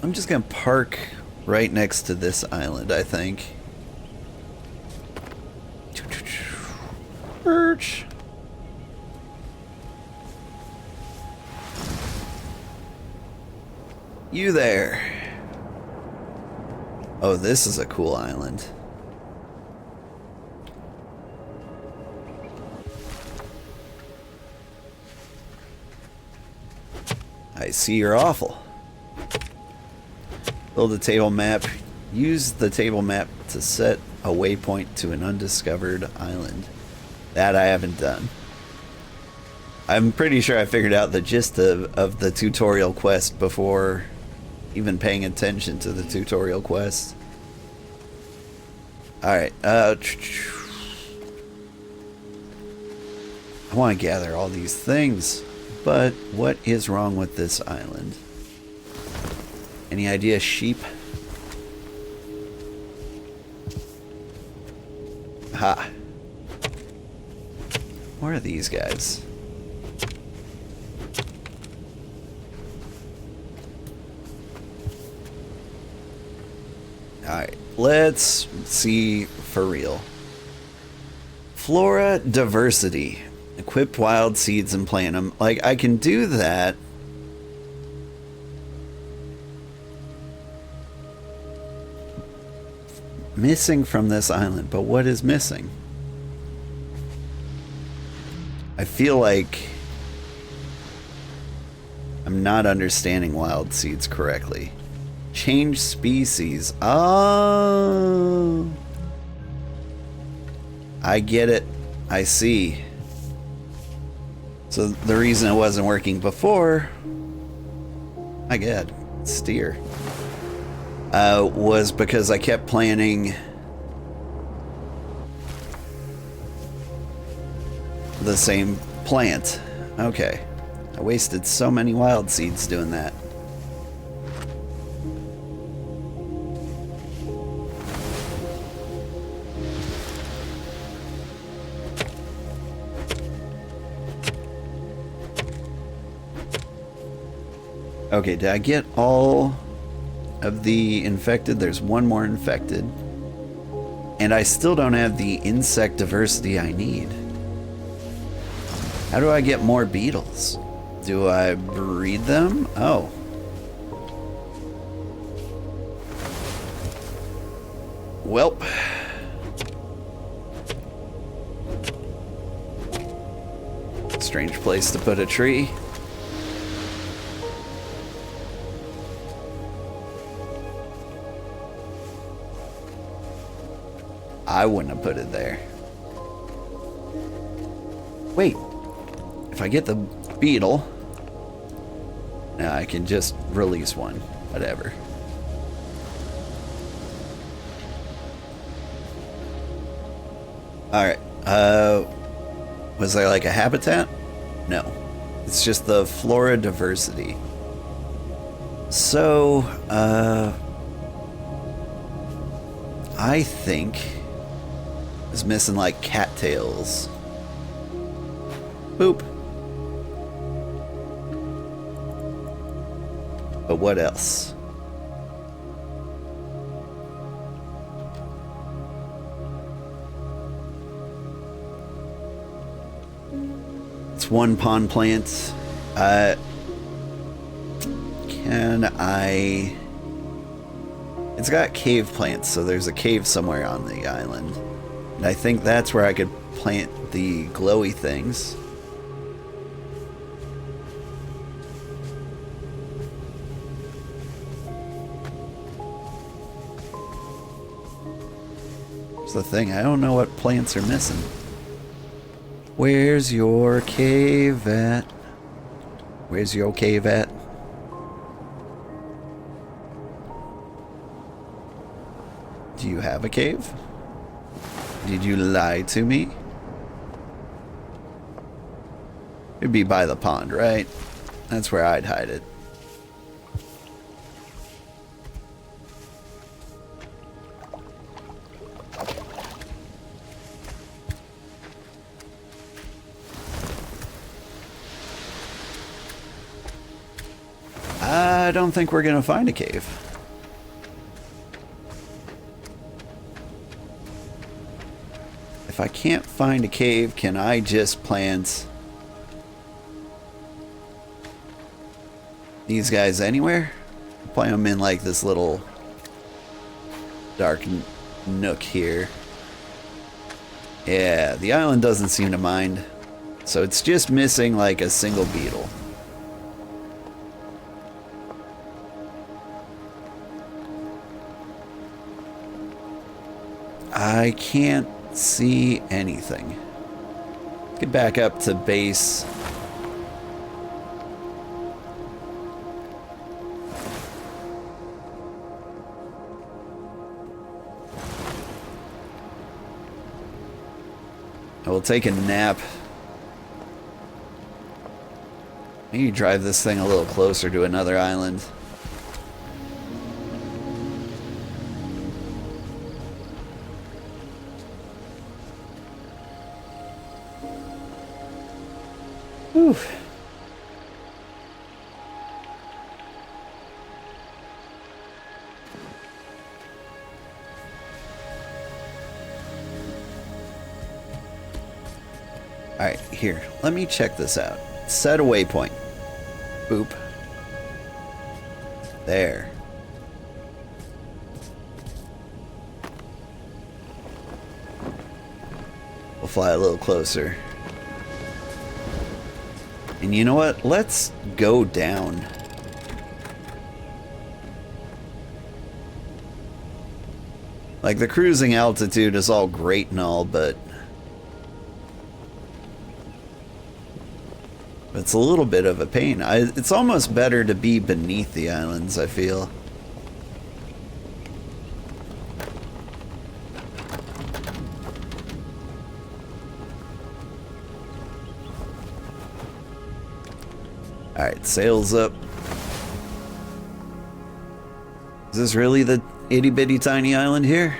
I'm just gonna park right next to this island, I think. Birch. You there. Oh, this is a cool island. I see you're awful. Build a table map. Use the table map to set a waypoint to an undiscovered island. That I haven't done. I'm pretty sure I figured out the gist of the tutorial quest before even paying attention to the tutorial quest. Alright, I want to gather all these things, but what is wrong with this island? Any idea, sheep? Ha. Where are these guys? Alright, let's see for real. Flora diversity. Equip wild seeds and plant them. Like, I can do that. Missing from this island, but what is missing? I feel like I'm not understanding wild seeds correctly. Change species. Oh, I get it. I see. So the reason it wasn't working before, my God, steer, was because I kept planting the same plant. Okay. I wasted so many wild seeds doing that. Okay, did I get all of the infected? There's one more infected. And I still don't have the insect diversity I need. How do I get more beetles? Do I breed them? Oh. Welp. Strange place to put a tree. I wouldn't have put it there. Wait. If I get the beetle, now I can just release one. Whatever. Alright. Was there like a habitat? No. It's just the flora diversity. So, I think is missing like cattails. Boop. But what else? It's one pond plant. Can I... It's got cave plants, so there's a cave somewhere on the island. And I think that's where I could plant the glowy things. Here's the thing, I don't know what plants are missing. Where's your cave at? Where's your cave at? Do you have a cave? Did you lie to me? It'd be by the pond, right? That's where I'd hide it. I I don't think we're gonna find a cave. If I can't find a cave, can I just plant these guys anywhere? Plant them in like this little dark nook here. Yeah, the island doesn't seem to mind. So it's just missing like a single beetle. I can't see anything. Get back up to base. I will take a nap. Maybe drive this thing a little closer to another island. Whew. Alright, here. Let me check this out. Set a waypoint. Boop. There. We'll fly a little closer. And you know what? Let's go down. Like, the cruising altitude is all great and all, but it's a little bit of a pain. It's almost better to be beneath the islands, I feel. Alright, sails up. Is this really the itty bitty tiny island here?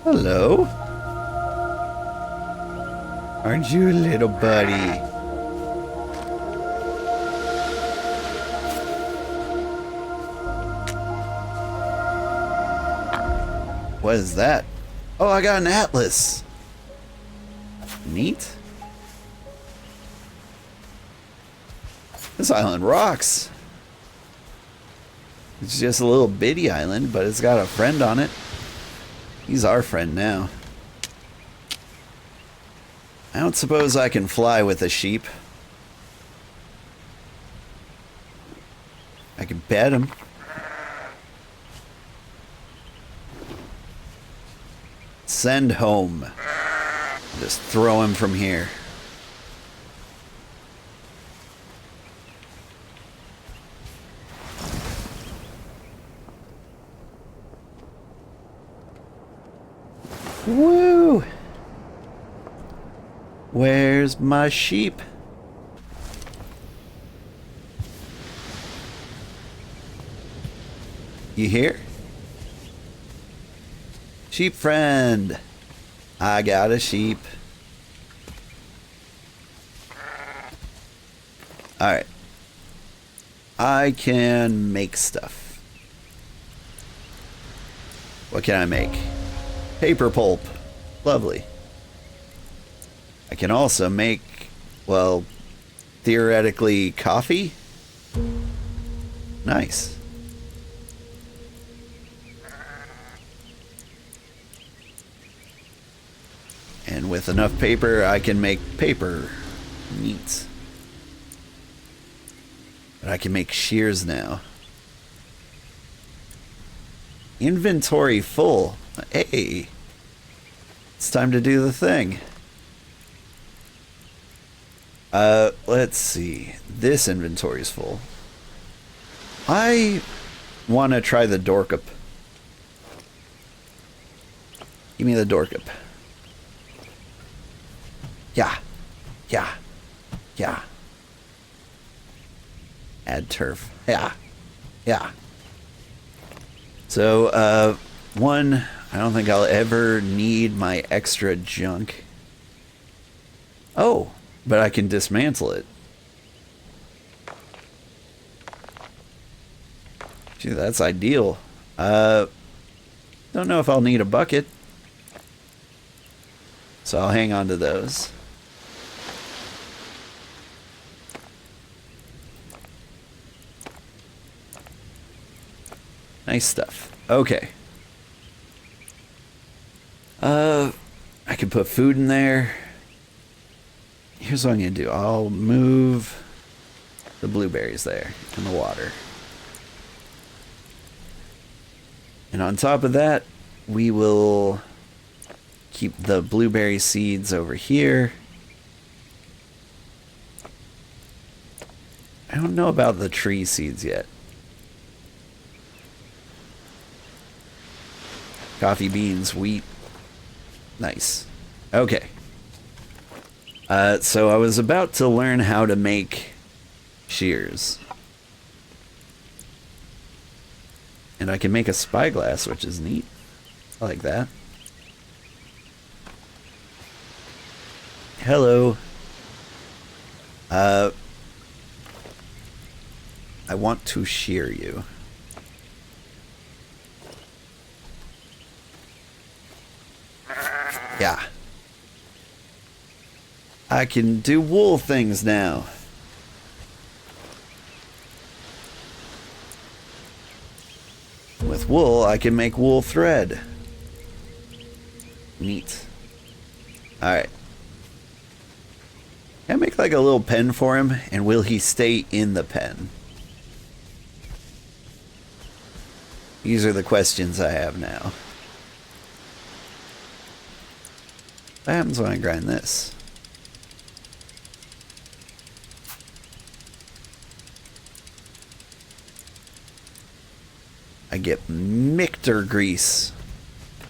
Hello? Aren't you a little buddy? What is that? Oh, I got an atlas. Neat. This island rocks. It's just a little bitty island, but it's got a friend on it. He's our friend now. I don't suppose I can fly with a sheep. I can pet him. Send home. Just throw him from here. Woo! Where's my sheep? You here? Sheep friend. I got a sheep. Alright. I can make stuff. What can I make? Paper pulp. Lovely. I can also make, well, theoretically, coffee? Nice. And with enough paper, I can make paper. Neat. But I can make shears now. Inventory full. Hey. It's time to do the thing. Let's see. This inventory is full. I want to try the Dorkup. Give me the Dorkup. Yeah. Yeah. Yeah. Add turf. Yeah. Yeah. So, One, I don't think I'll ever need my extra junk. Oh, but I can dismantle it. Gee, that's ideal. Don't know if I'll need a bucket. So I'll hang on to those. Nice stuff. Okay. I can put food in there. Here's what I'm gonna do. I'll move the blueberries there in the water. And on top of that, we will keep the blueberry seeds over here. I don't know about the tree seeds yet. Coffee beans, wheat. Nice. Okay. So I was about to learn how to make shears. And I can make a spyglass, which is neat. I like that. Hello. I want to shear you. Yeah. I can do wool things now. With wool, I can make wool thread. Neat. Alright. Can I make like a little pen for him? And will he stay in the pen? These are the questions I have now. What happens when I grind this? I get Mictor grease.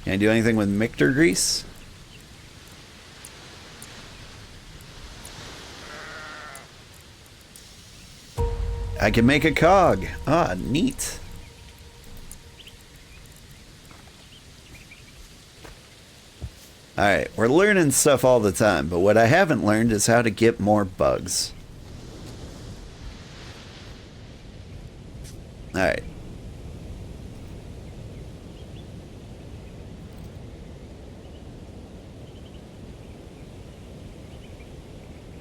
Can I do anything with Mictor grease? I can make a cog. Ah, neat. Alright, we're learning stuff all the time, but what I haven't learned is how to get more bugs. Alright.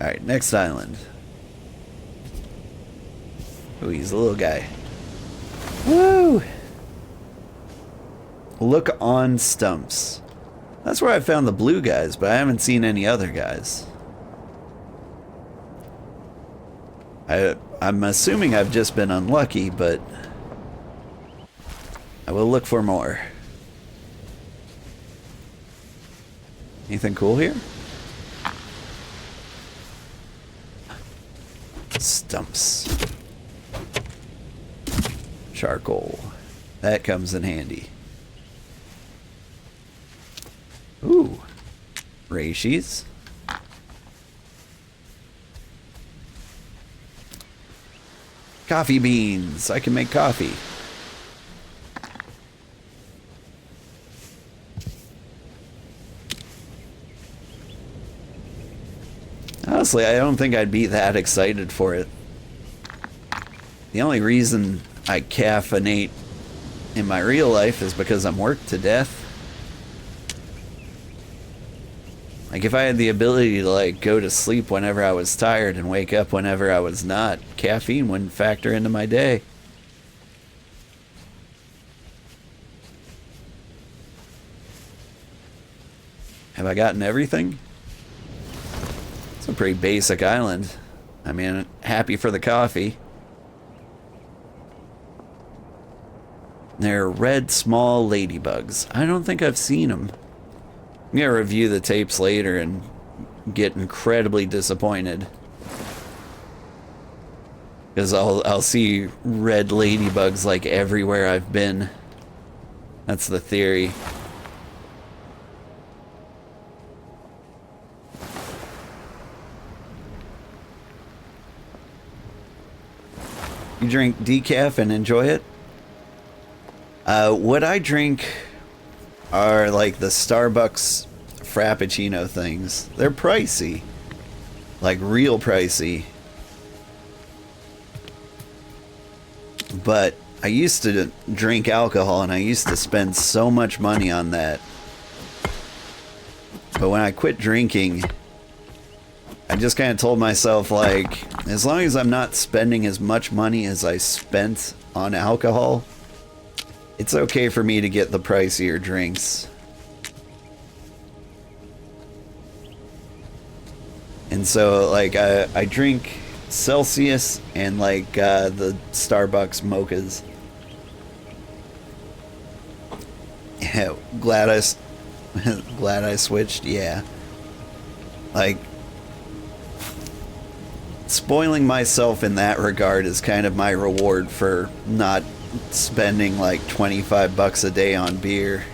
Alright, next island. Ooh, he's a little guy. Woo! Look on stumps. That's where I found the blue guys, but I haven't seen any other guys. I'm assuming I've just been unlucky, but I will look for more. Anything cool here? Stumps. Charcoal. That comes in handy. Ooh. Reishis. Coffee beans. I can make coffee. Honestly, I don't think I'd be that excited for it. The only reason I caffeinate in my real life is because I'm worked to death. Like, if I had the ability to, like, go to sleep whenever I was tired and wake up whenever I was not, caffeine wouldn't factor into my day. Have I gotten everything? It's a pretty basic island. I mean, happy for the coffee. They're red small ladybugs. I don't think I've seen them. I'm gonna review the tapes later and get incredibly disappointed. Because I'll see red ladybugs like everywhere I've been. That's the theory. You drink decaf and enjoy it? What I drink are like the Starbucks Frappuccino things. They're pricey. Like real pricey. But I used to drink alcohol and I used to spend so much money on that. But when I quit drinking, I just kind of told myself, like, as long as I'm not spending as much money as I spent on alcohol, it's okay for me to get the pricier drinks. And so, like, I drink Celsius and, like, the Starbucks mochas. Yeah, glad I switched, yeah. Like, spoiling myself in that regard is kind of my reward for not spending like $25 a day on beer.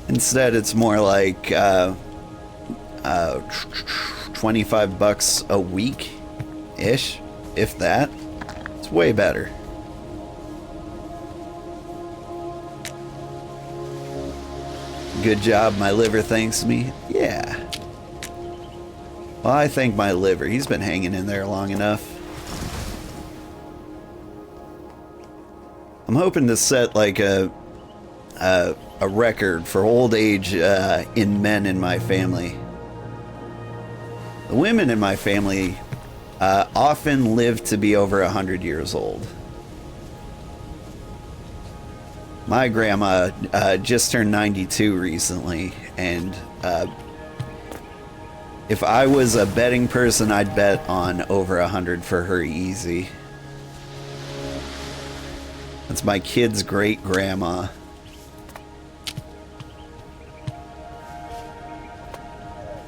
Instead, it's more like $25 a week-ish, if that. It's way better. Good job, my liver thanks me. Yeah. Well, I thank my liver. He's been hanging in there long enough. I'm hoping to set like a record for old age in men in my family. The women in my family often live to be over 100 years old. My grandma just turned 92 recently, and if I was a betting person, I'd bet on over 100 for her easy. That's my kid's great-grandma.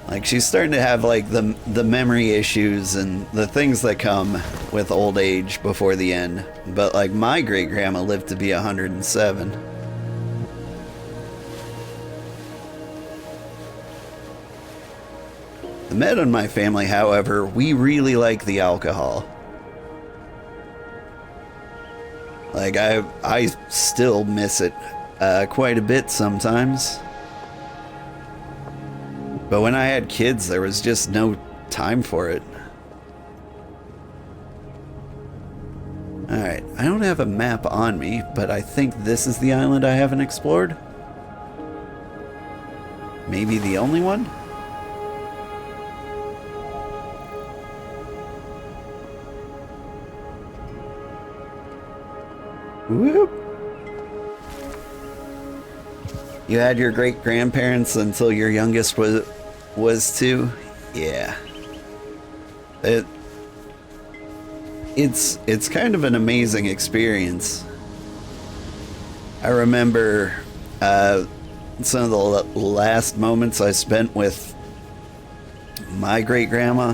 Like, she's starting to have, like, the memory issues and the things that come with old age before the end. But, like, my great-grandma lived to be 107. The men in my family, however, we really like the alcohol. Like, I still miss it quite a bit sometimes. But when I had kids, there was just no time for it. Alright, I don't have a map on me, but I think this is the island I haven't explored. Maybe the only one? Whoop! You had your great-grandparents until your youngest was 2? Yeah. It's kind of an amazing experience. I remember some of the last moments I spent with my great-grandma.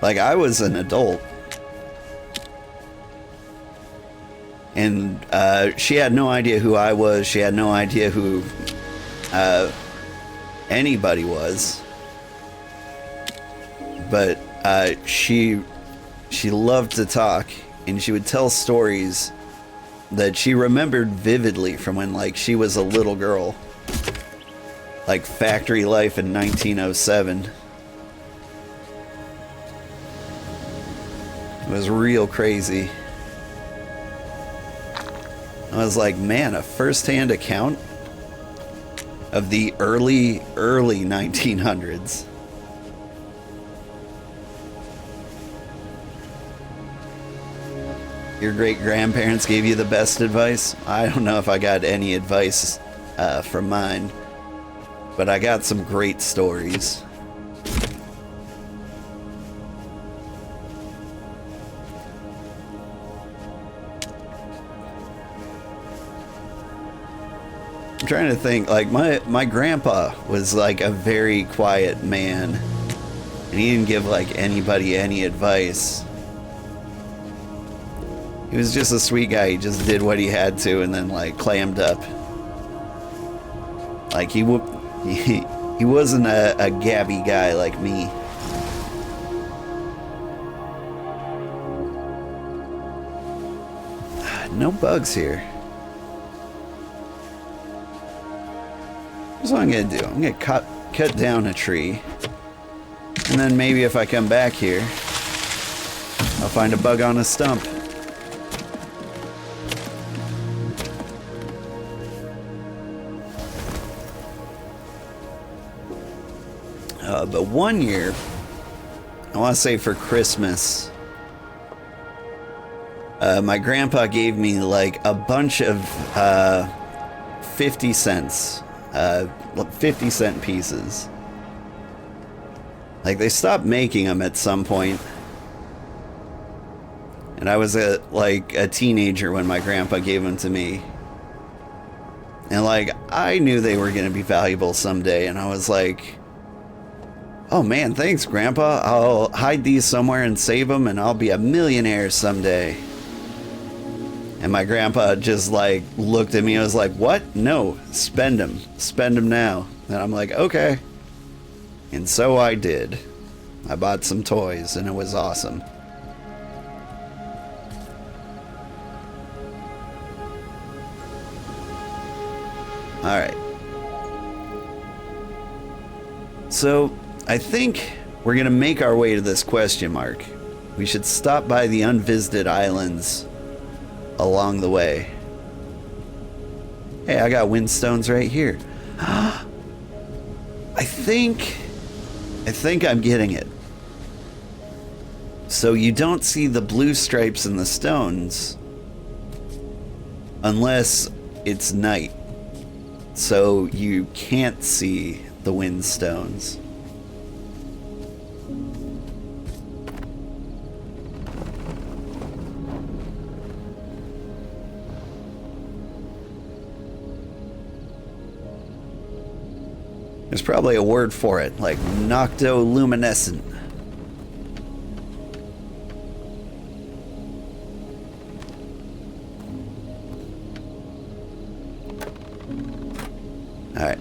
Like, I was an adult. And she had no idea who I was. She had no idea who anybody was. But she loved to talk, and she would tell stories that she remembered vividly from when, like, she was a little girl. Like factory life in 1907. It was real crazy. I was like, man, a first-hand account of the early 1900s. Your great-grandparents gave you the best advice? I don't know if I got any advice from mine, but I got some great stories. I'm trying to think, like, my grandpa was like a very quiet man, and he didn't give like anybody any advice. He was just a sweet guy. He just did what he had to and then like clammed up. Like he wasn't a gabby guy like me. No bugs here. Here's what I'm gonna do. I'm gonna cut down a tree. And then maybe if I come back here, I'll find a bug on a stump. But one year, I want to say for Christmas, my grandpa gave me like a bunch of 50 cents, 50-cent pieces. Like they stopped making them at some point. And I was like a teenager when my grandpa gave them to me. And like, I knew they were going to be valuable someday. And I was like, oh man, thanks Grandpa. I'll hide these somewhere and save them and I'll be a millionaire someday. And my grandpa just like looked at me and was like, what? No, spend them. Spend them now. And I'm like, okay. And so I did. I bought some toys and it was awesome. Alright. So, I think we're going to make our way to this question mark. We should stop by the unvisited islands along the way. Hey, I got windstones right here. I think I'm getting it. So you don't see the blue stripes in the stones unless it's night. So you can't see the windstones. There's probably a word for it, like noctoluminescent. Alright.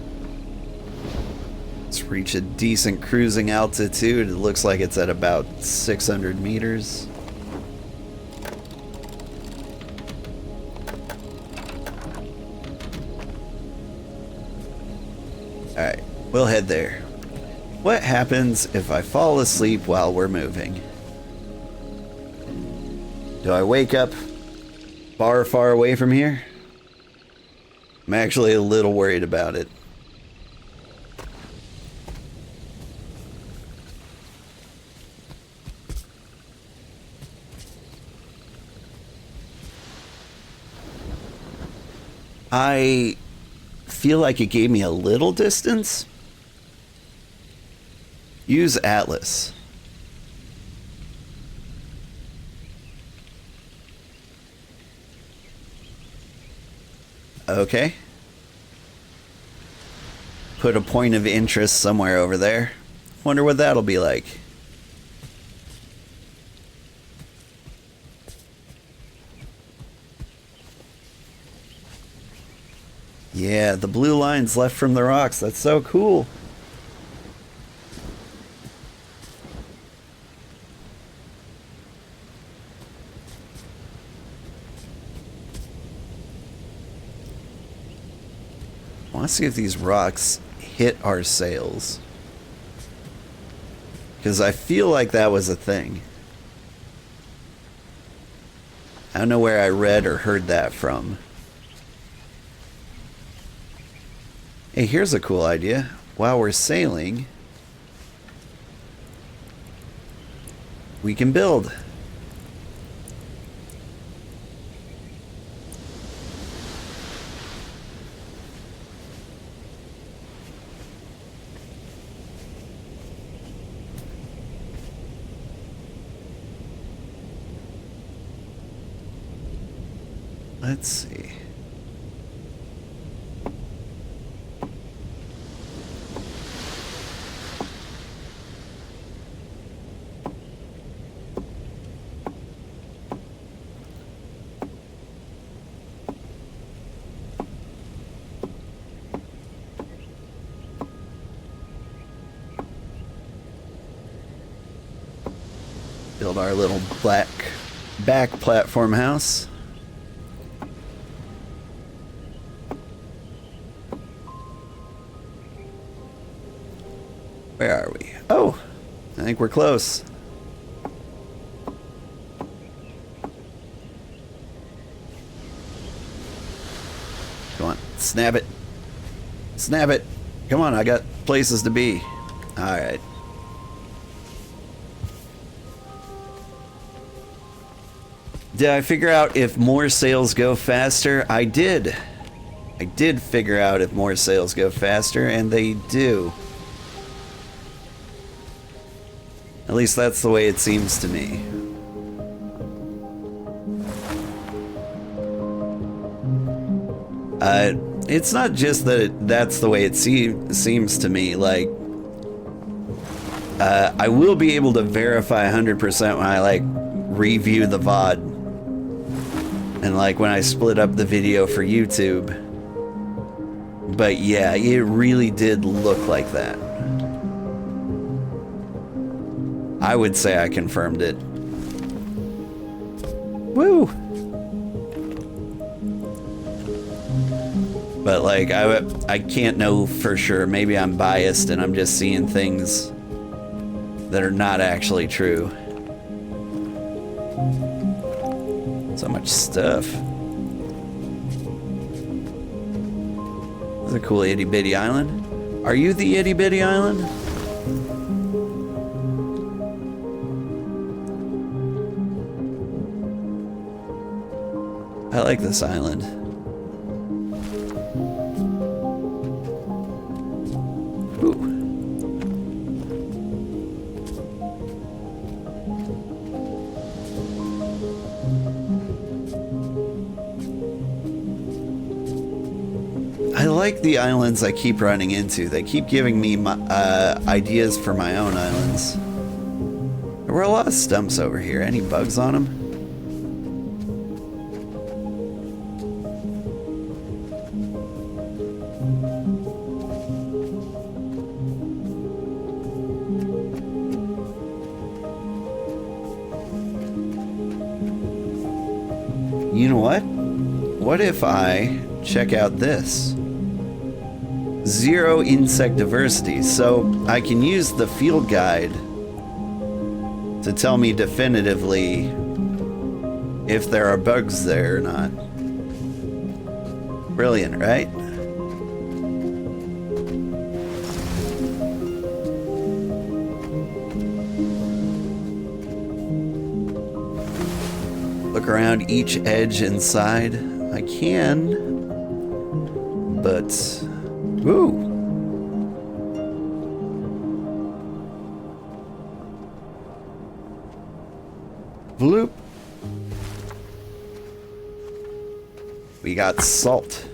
Let's reach a decent cruising altitude. It looks like it's at about 600 meters. Alright. We'll head there. What happens if I fall asleep while we're moving? Do I wake up far, far away from here? I'm actually a little worried about it. I feel like it gave me a little distance. Use Atlas. Okay. Put a point of interest somewhere over there. Wonder what that'll be like. Yeah, the blue lines left from the rocks. That's so cool. I want to see if these rocks hit our sails. Because I feel like that was a thing. I don't know where I read or heard that from. Hey, here's a cool idea. While we're sailing, we can build. Let's see. Build our little back platform house. Where are we? Oh, I think we're close. Come on, snap it. Snap it. Come on, I got places to be. Alright. Did I figure out if more sales go faster? I did. I did figure out if more sales go faster, and they do. At least that's the way it seems to me. It's not just that that's the way it seems to me. Like, I will be able to verify 100% when I, like, review the VOD. And, like, when I split up the video for YouTube. But, yeah, it really did look like that. I would say I confirmed it. Woo! But like, I can't know for sure. Maybe I'm biased and I'm just seeing things that are not actually true. So much stuff. This is a cool itty bitty island. Are you the itty bitty island? I like this island. I like the islands I keep running into. They keep giving me my, ideas for my own islands. There were a lot of stumps over here. Any bugs on them? You know what? What if I check out this? 0 insect diversity, so I can use the field guide to tell me definitively if there are bugs there or not. Brilliant, right? Look around each edge inside. I can, but ooh. Bloop. We got salt.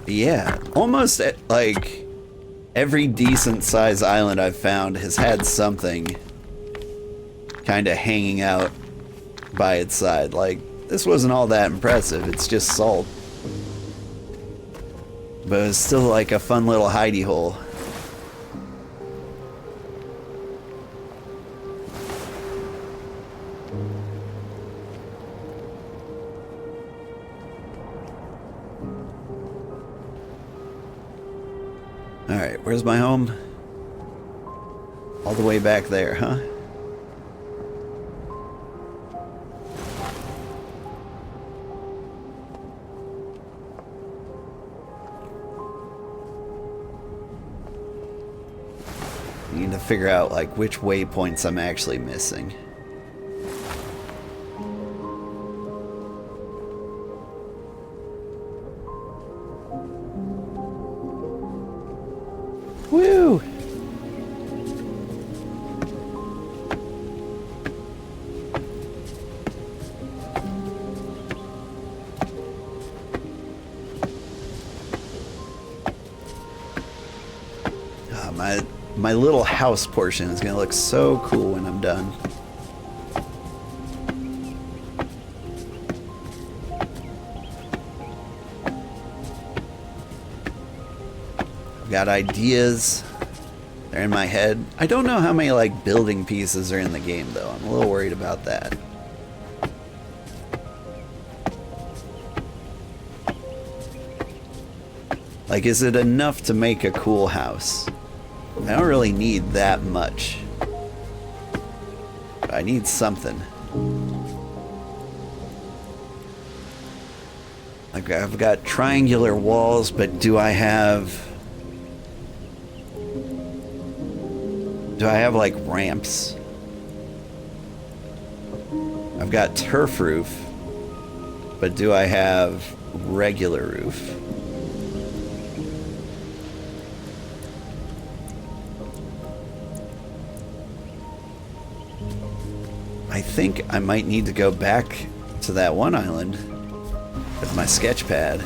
Yeah, almost like every decent sized island I've found has had something kind of hanging out by its side. Like, this wasn't all that impressive, it's just salt. But it's still like a fun little hidey hole. Alright, where's my home? All the way back there, huh? Need to figure out like which waypoints I'm actually missing. Woo! My little house portion is gonna look so cool when I'm done. I've got ideas. They're in my head. I don't know how many like building pieces are in the game though. I'm a little worried about that. Like, is it enough to make a cool house? I don't really need that much. But I need something. Like, I've got triangular walls, but do I have like ramps? I've got turf roof, but do I have regular roof? I think I might need to go back to that one island with my sketch pad,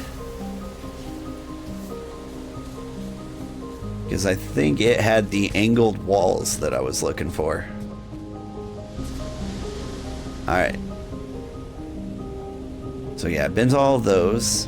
because I think it had the angled walls that I was looking for. Alright. So yeah, I've been to all of those.